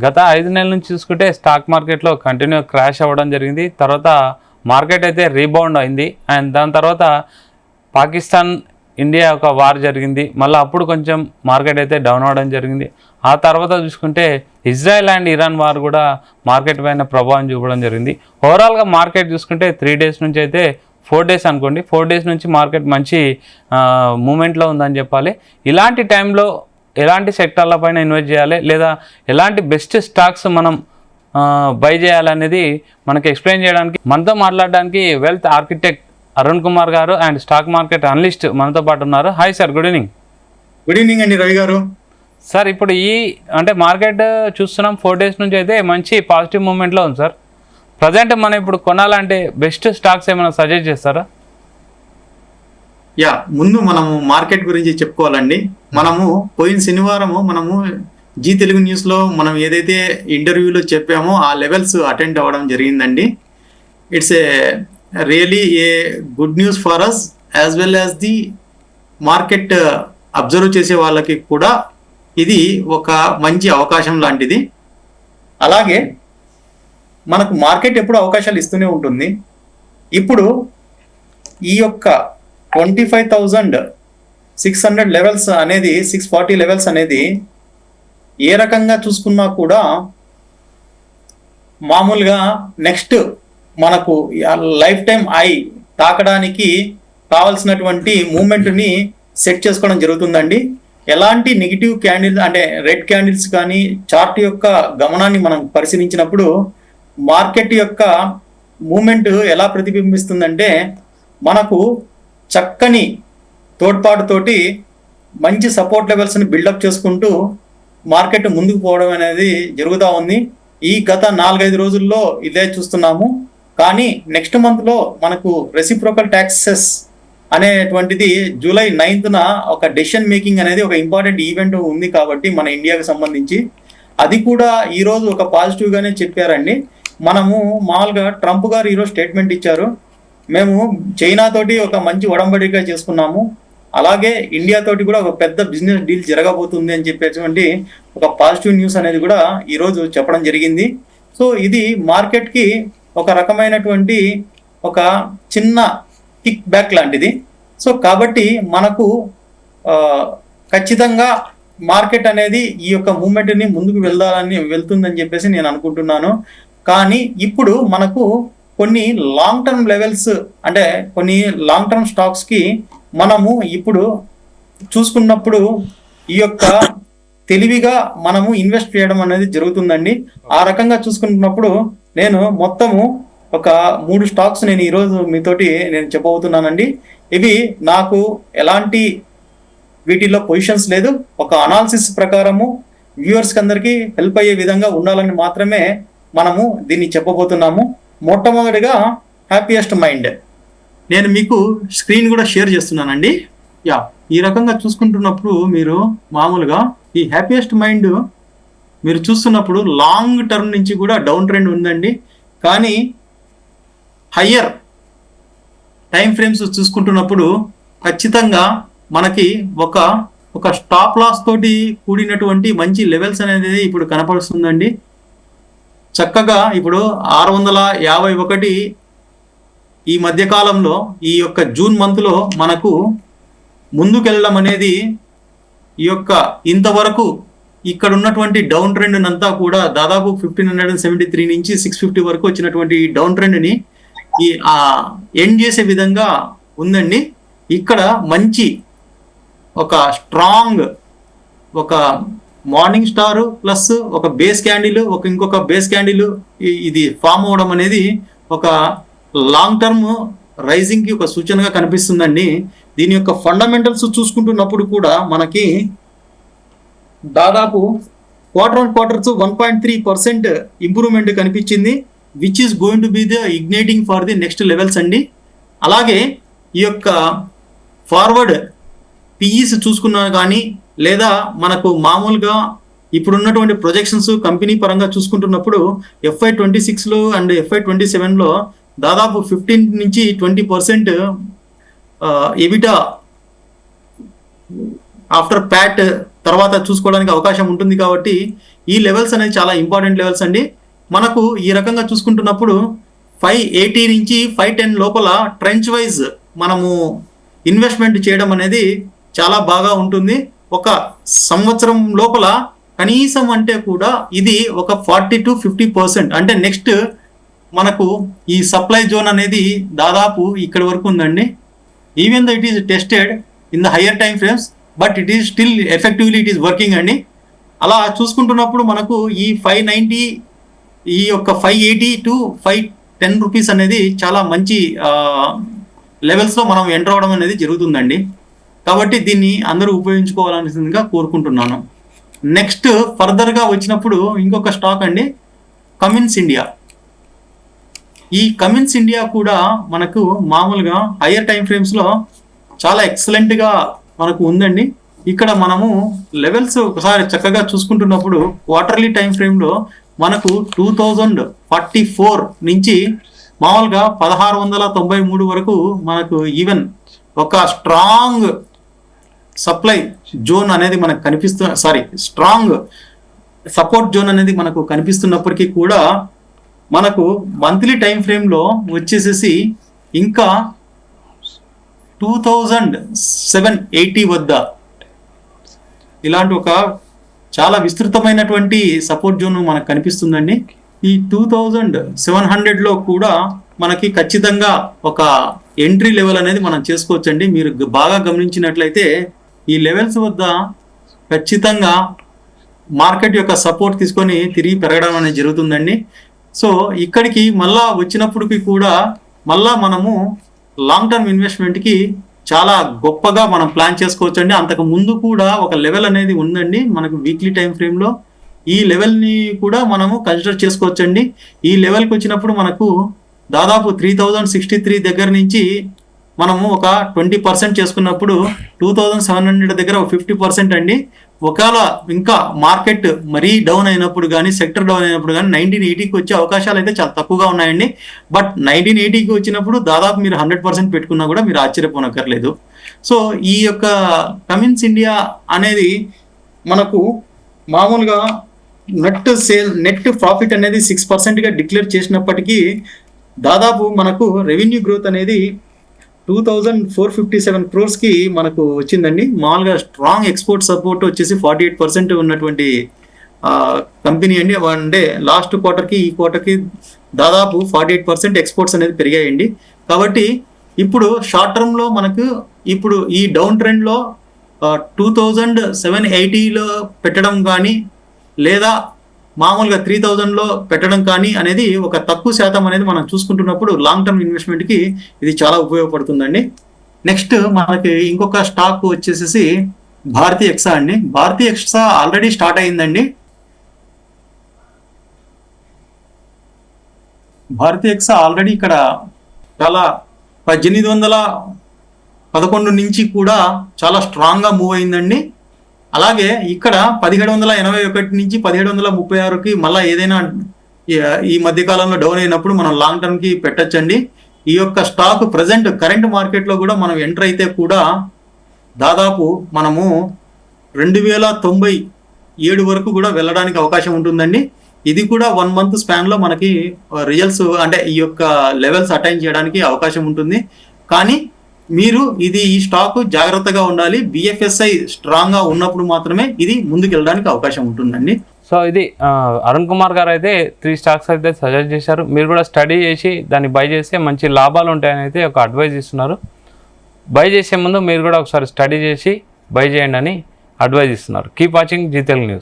గత 5 నెలల నుంచి చూసుకుంటే స్టాక్ మార్కెట్లో కంటిన్యూ క్రాష్ అవ్వడం జరిగింది. తర్వాత మార్కెట్ అయితే రీబౌండ్ అయింది. అండ్ దాని తర్వాత పాకిస్తాన్ ఇండియా ఒక వార్ జరిగింది. మళ్ళీ అప్పుడు కొంచెం మార్కెట్ అయితే డౌన్ అవ్వడం జరిగింది. ఆ తర్వాత చూసుకుంటే ఇజ్రాయెల్ అండ్ ఇరాన్ వార్ కూడా మార్కెట్ పైన ప్రభావం చూపడం జరిగింది. ఓవరాల్గా మార్కెట్ చూసుకుంటే 3 డేస్ నుంచి అయితే 4 డేస్ అనుకోండి, 4 డేస్ నుంచి మార్కెట్ మంచి మూమెంట్లో ఉందని చెప్పాలి. ఇలాంటి టైంలో ఎలాంటి సెక్టార్ల పైన ఇన్వెస్ట్ చేయాలి లేదా ఎలాంటి బెస్ట్ స్టాక్స్ మనం బై చేయాలనేది మనకి ఎక్స్ప్లెయిన్ చేయడానికి మనతో మాట్లాడడానికి వెల్త్ ఆర్కిటెక్ట్ అరుణ్ కుమార్ గారు అండ్ స్టాక్ మార్కెట్ అనలిస్ట్ మనతో పాటు ఉన్నారు. Hi sir, good evening. Good evening అండి రవి గారు. సార్, ఇప్పుడు అంటే మార్కెట్ చూస్తున్నాం 4 డేస్ నుంచి అయితే మంచి పాజిటివ్ మూమెంట్లో ఉంది సార్. ప్రజెంట్ మనం ఇప్పుడు కొనాలంటే బెస్ట్ స్టాక్స్ ఏమైనా సజెస్ట్ చేస్తారా? ముందు మనము మార్కెట్ గురించి చెప్పుకోవాలండి. మనము పోయిన శనివారము జీ తెలుగు న్యూస్లో మనం ఏదైతే ఇంటర్వ్యూలో చెప్పామో ఆ లెవెల్స్ అటెండ్ అవ్వడం జరిగిందండి. It's really a good news for us as well as the market observe చేసే వాళ్ళకి కూడా ఇది ఒక మంచి అవకాశం లాంటిది. అలాగే మనకు మార్కెట్ ఎప్పుడు అవకాశాలు ఇస్తూనే ఉంటుంది. ఇప్పుడు ఈ యొక్క 25,600 లెవెల్స్ అనేది 640 లెవెల్స్ అనేది ఏ రకంగా చూసుకున్నా కూడా మామూలుగా నెక్స్ట్ మనకు లైఫ్ టైం ఐ తాకడానికి కావాల్సినటువంటి మూమెంట్ని సెట్ చేసుకోవడం జరుగుతుందండి. ఎలాంటి నెగిటివ్ క్యాండిల్ అంటే రెడ్ క్యాండిల్స్ కానీ చార్ట్ యొక్క గమనాన్ని మనం పరిశీలించినప్పుడు మార్కెట్ యొక్క మూమెంట్ ఎలా ప్రతిబింబిస్తుందంటే మనకు చక్కని తోడ్పాటుతోటి మంచి సపోర్ట్ లెవెల్స్ని బిల్డప్ చేసుకుంటూ మార్కెట్ ముందుకు పోవడం అనేది జరుగుతూ ఉంది. ఈ గత 4-5 రోజుల్లో ఇదే చూస్తున్నాము. కానీ నెక్స్ట్ మంత్లో మనకు రెసిప్రోకల్ ట్యాక్సెస్ అనేటువంటిది జూలై 9న ఒక డెసిషన్ మేకింగ్ అనేది ఒక ఇంపార్టెంట్ ఈవెంట్ ఉంది కాబట్టి మన ఇండియాకి సంబంధించి అది కూడా ఈరోజు ఒక పాజిటివ్గానే చెప్పారండి. మనము మామూలుగా ట్రంప్ గారు ఈరోజు స్టేట్మెంట్ ఇచ్చారు, మేము చైనా తోటి ఒక మంచి ఒడంబడిక చేసుకున్నాము, అలాగే ఇండియా తోటి కూడా ఒక పెద్ద బిజినెస్ డీల్ జరగబోతుంది అని చెప్పేటువంటి ఒక పాజిటివ్ న్యూస్ అనేది కూడా ఈరోజు చెప్పడం జరిగింది. సో ఇది మార్కెట్కి ఒక రకమైనటువంటి ఒక చిన్న కిక్ బ్యాక్ లాంటిది. సో కాబట్టి మనకు ఖచ్చితంగా మార్కెట్ అనేది ఈ యొక్క మూమెంట్ని ముందుకు వెళ్తుందని చెప్పేసి నేను అనుకుంటున్నాను. కానీ ఇప్పుడు మనకు కొన్ని లాంగ్ టర్మ్ లెవెల్స్ అంటే కొన్ని లాంగ్ టర్మ్ స్టాక్స్కి మనము ఇప్పుడు చూసుకున్నప్పుడు ఈ యొక్క తెలివిగా మనము ఇన్వెస్ట్ చేయడం అనేది జరుగుతుందండి. ఆ రకంగా చూసుకున్నప్పుడు నేను మొత్తము ఒక 3 స్టాక్స్ నేను ఈరోజు మీతోటి నేను చెప్పబోతున్నానండి. ఇవి నాకు ఎలాంటి వీటిల్లో పొజిషన్స్ లేదు, ఒక అనాలిసిస్ ప్రకారము వ్యూవర్స్కి అందరికీ హెల్ప్ అయ్యే విధంగా ఉండాలని మాత్రమే మనము దీన్ని చెప్పబోతున్నాము. మొట్టమొదటిగా హ్యాపీయెస్ట్ మైండ్. నేను మీకు స్క్రీన్ కూడా షేర్ చేస్తున్నానండి. ఈ రకంగా చూసుకుంటున్నప్పుడు మీరు మామూలుగా ఈ హ్యాపీయెస్ట్ మైండ్ మీరు చూస్తున్నప్పుడు లాంగ్ టర్మ్ నుంచి కూడా డౌన్ ట్రెండ్ ఉందండి. కానీ హయ్యర్ టైం ఫ్రేమ్స్ చూసుకుంటున్నప్పుడు ఖచ్చితంగా మనకి ఒక స్టాప్ లాస్ తోటి కూడినటువంటి మంచి లెవెల్స్ అనేది ఇప్పుడు కనపడుతుందండి. చక్కగా ఇప్పుడు 651 ఈ మధ్యకాలంలో ఈ యొక్క జూన్ మంత్లో మనకు ముందుకెళ్ళడం అనేది ఈ యొక్క ఇంతవరకు ఇక్కడ ఉన్నటువంటి డౌన్ ట్రెండ్ అంతా కూడా దాదాపు 1573 నుంచి 650 వరకు వచ్చినటువంటి డౌన్ ట్రెండ్ని ఎండ్ చేసే విధంగా ఉందండి. ఇక్కడ మంచి ఒక స్ట్రాంగ్ ఒక మార్నింగ్ స్టార్ ప్లస్ ఒక బేస్ క్యాండిల్ ఇంకొక బేస్ క్యాండిల్ ఇది ఫామ్ అవడం అనేది ఒక లాంగ్ టర్మ్ రైజింగ్కి ఒక సూచనగా కనిపిస్తుందండి. దీని యొక్క ఫండమెంటల్స్ చూసుకుంటున్నప్పుడు కూడా మనకి దాదాపు క్వార్టర్ 1.3% ఇంప్రూవ్మెంట్ కనిపించింది, which is going to be the igniting for the next levels అండి. అలాగే ఈ యొక్క ఫార్వర్డ్ పిఈస్ చూసుకున్నా కానీ లేదా మనకు మామూలుగా ఇప్పుడున్నటువంటి ప్రొజెక్షన్స్ కంపెనీ పరంగా చూసుకుంటున్నప్పుడు FY26లో అండ్ FY27లో దాదాపు 15 నుంచి 20% ఎబిటా ఆఫ్టర్ ప్యాట్ తర్వాత చూసుకోవడానికి అవకాశం ఉంటుంది కాబట్టి ఈ లెవెల్స్ అనేది చాలా ఇంపార్టెంట్ లెవెల్స్ అండి. మనకు ఈ రకంగా చూసుకుంటున్నప్పుడు 580 నుంచి 510 లోపల ట్రెంచ్ వైజ్ మనము ఇన్వెస్ట్మెంట్ చేయడం అనేది చాలా బాగా ఉంటుంది. ఒక సంవత్సరం లోపల కనీసం అంటే కూడా ఇది ఒక 40 to 50%, అంటే నెక్స్ట్ మనకు ఈ సప్లై జోన్ అనేది దాదాపు ఇక్కడ వరకు ఉందండి. Even though it is tested in the higher time frames, but it is still effectively it is working అండి. అలా చూసుకుంటున్నప్పుడు మనకు ఈ 590, ఈ యొక్క 580 to 510 రూపీస్ అనేది చాలా మంచి లెవెల్స్లో మనం ఎంటర్ అవడం అనేది జరుగుతుందండి. కాబట్టి దీన్ని అందరూ ఉపయోగించుకోవాలనిగా కోరుకుంటున్నాను. నెక్స్ట్ ఫర్దర్గా వచ్చినప్పుడు ఇంకొక స్టాక్ అండి, కమిన్స్ ఇండియా. ఈ కమిన్స్ ఇండియా కూడా మనకు మామూలుగా హయ్యర్ టైం ఫ్రేమ్స్లో చాలా ఎక్సలెంట్గా మనకు ఉందండి. ఇక్కడ మనము లెవెల్స్ ఒకసారి చక్కగా చూసుకుంటున్నప్పుడు క్వార్టర్లీ టైం ఫ్రేమ్లో మనకు 2044 నుంచి మామూలుగా 1693 వరకు మనకు ఈవెన్ ఒక స్ట్రాంగ్ సప్లై జోన్ అనేది మనకు స్ట్రాంగ్ సపోర్ట్ జోన్ అనేది మనకు కనిపిస్తున్నప్పటికీ కూడా మనకు మంత్లీ టైం ఫ్రేమ్లో వచ్చేసేసి ఇంకా 2780 వద్ద ఇలాంటి ఒక చాలా విస్తృతమైనటువంటి సపోర్ట్ జోన్ మనకు కనిపిస్తుందండి. ఈ 2700లో కూడా మనకి ఖచ్చితంగా ఒక ఎంట్రీ లెవెల్ అనేది మనం చేసుకోవచ్చండి. మీరు బాగా గమనించినట్లయితే ఈ లెవెల్స్ వద్ద ఖచ్చితంగా మార్కెట్ యొక్క సపోర్ట్ తీసుకొని తిరిగి పెరగడం అనేది జరుగుతుందండి. సో ఇక్కడికి మళ్ళా వచ్చినప్పటికీ కూడా మళ్ళా మనము లాంగ్ టర్మ్ ఇన్వెస్ట్మెంట్కి చాలా గొప్పగా మనం ప్లాన్ చేసుకోవచ్చండి. అంతకు ముందు కూడా ఒక లెవెల్ అనేది ఉందండి మనకు వీక్లీ టైం ఫ్రేమ్లో. ఈ లెవెల్ని కూడా మనము కన్సిడర్ చేసుకోవచ్చండి. ఈ లెవెల్కి వచ్చినప్పుడు మనకు దాదాపు 3063 దగ్గర నుంచి మనము ఒక 20% చేసుకున్నప్పుడు 2700 దగ్గర ఒక 50% అండి. ఒకవేళ ఇంకా మార్కెట్ మరీ డౌన్ అయినప్పుడు కానీ, సెక్టర్ డౌన్ అయినప్పుడు కానీ 1980కి వచ్చే అవకాశాలు అయితే చాలా తక్కువగా ఉన్నాయండి. బట్ 1980కి వచ్చినప్పుడు దాదాపు మీరు 100% పెట్టుకున్నా కూడా మీరు ఆశ్చర్యపోనక్కర్లేదు. సో ఈ యొక్క కమిన్స్ ఇండియా అనేది మనకు మామూలుగా నెట్ ప్రాఫిట్ అనేది 6%గా డిక్లేర్ చేసినప్పటికీ దాదాపు మనకు రెవెన్యూ గ్రోత్ అనేది 2457 crores మనకు వచ్చిందండి. మామూలుగా స్ట్రాంగ్ ఎక్స్పోర్ట్ సపోర్ట్ వచ్చేసి 48% ఉన్నటువంటి కంపెనీ అండి. అంటే లాస్ట్ క్వార్టర్కి ఈ క్వార్టర్కి దాదాపు 48% ఎక్స్పోర్ట్స్ అనేది పెరిగాయండి. కాబట్టి ఇప్పుడు షార్ట్ టర్మ్లో మనకు ఇప్పుడు ఈ డౌన్ ట్రెండ్లో 2780లో పెట్టడం కానీ లేదా మామూలుగా 3000లో పెట్టడం కానీ అనేది ఒక తక్కువ శాతం అనేది మనం చూసుకుంటున్నప్పుడు లాంగ్ టర్మ్ ఇన్వెస్ట్మెంట్కి ఇది చాలా ఉపయోగపడుతుందండి. నెక్స్ట్ మనకి ఇంకొక స్టాక్ వచ్చేసేసి భారతీ ఎక్సా అండి. భారతీ ఎక్సా ఆల్రెడీ స్టార్ట్ అయిందండి. భారతీ ఎక్సా ఆల్రెడీ ఇక్కడ చాలా 1811 నుంచి కూడా చాలా స్ట్రాంగ్గా మూవ్ అయిందండి. అలాగే ఇక్కడ 1781 నుంచి 1736కి మళ్ళీ ఏదైనా ఈ మధ్యకాలంలో డౌన్ అయినప్పుడు మనం లాంగ్ టర్మ్కి పెట్టచ్చండి. ఈ యొక్క స్టాక్ ప్రజెంట్ కరెంట్ మార్కెట్లో కూడా మనం ఎంటర్ అయితే కూడా దాదాపు మనము 2097 వరకు కూడా వెళ్ళడానికి అవకాశం ఉంటుందండి. ఇది కూడా 1 month స్పాన్లో మనకి రిజల్ట్స్ అంటే ఈ యొక్క లెవెల్స్ అటైన్ చేయడానికి అవకాశం ఉంటుంది. కానీ మీరు ఈ స్టాక్ జాగ్రత్తగా ఉండాలి. బిఎఫ్ఎస్ఐ స్ట్రాంగ్గా ఉన్నప్పుడు మాత్రమే ఇది ముందుకు వెళ్ళడానికి అవకాశం ఉంటుందండి. సో ఇది అరుణ్ కుమార్ గారు అయితే 3 స్టాక్స్ అయితే సజెస్ట్ చేశారు. మీరు కూడా స్టడీ చేసి దాన్ని బై చేస్తే మంచి లాభాలు ఉంటాయని అయితే ఒక అడ్వైజ్ ఇస్తున్నారు. బై చేసే ముందు మీరు కూడా ఒకసారి స్టడీ చేసి బై చేయండి అని అడ్వైజ్ ఇస్తున్నారు. Keep watching Zee Telugu news.